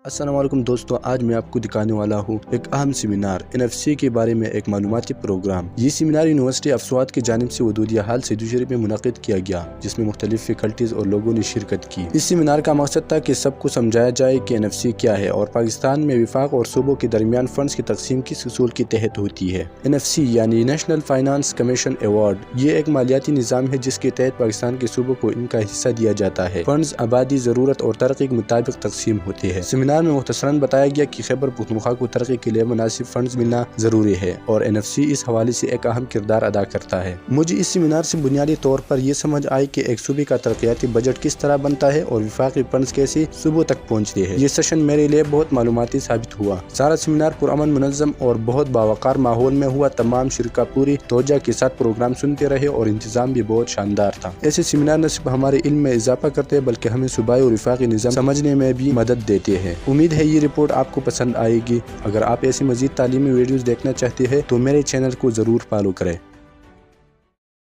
السلام علیکم دوستو، آج میں آپ کو دکھانے والا ہوں ایک اہم سیمینار NFC کے بارے میں ایک معلوماتی پروگرام۔ یہ سیمینار یونیورسٹی آف سوات کی جانب سے ودودیہ ہال سیدو شریف میں منعقد کیا گیا، جس میں مختلف فیکلٹیز اور لوگوں نے شرکت کی۔ اس سیمینار کا مقصد تھا کہ سب کو سمجھایا جائے کہ NFC کیا ہے اور پاکستان میں وفاق اور صوبوں کے درمیان فنڈز کی تقسیم کس اصول کے تحت ہوتی ہے۔ NFC یعنی نیشنل فائنانس کمیشن ایوارڈ، یہ ایک مالیاتی نظام ہے جس کے تحت پاکستان کے صوبوں کو ان کا حصہ دیا جاتا ہے۔ فنڈز آبادی، ضرورت اور ترقی کے مطابق تقسیم ہوتے ہیں۔ سیمینار میں مختصراً بتایا گیا کہ خیبر پختونخوا کو ترقی کے لیے مناسب فنڈز ملنا ضروری ہے اور NFC اس حوالے سے ایک اہم کردار ادا کرتا ہے۔ مجھے اس سیمینار سے بنیادی طور پر یہ سمجھ آئی کہ ایک صوبے کا ترقیاتی بجٹ کس طرح بنتا ہے اور وفاقی فنڈز کیسے صوبوں تک پہنچتے ہیں۔ یہ سیشن میرے لیے بہت معلوماتی ثابت ہوا۔ سارا سیمینار پرامن، منظم اور بہت باوقار ماحول میں ہوا۔ تمام شرکا پوری توجہ کے ساتھ پروگرام سنتے رہے اور انتظام بھی بہت شاندار تھا۔ ایسے سیمینار نہ صرف ہمارے علم میں اضافہ کرتے ہیں بلکہ ہمیں صوبائی اور وفاقی نظام سمجھنے میں بھی مدد دیتے ہیں۔ امید ہے یہ رپورٹ آپ کو پسند آئے گی۔ اگر آپ ایسی مزید تعلیمی ویڈیوز دیکھنا چاہتے ہیں تو میرے چینل کو ضرور فالو کریں۔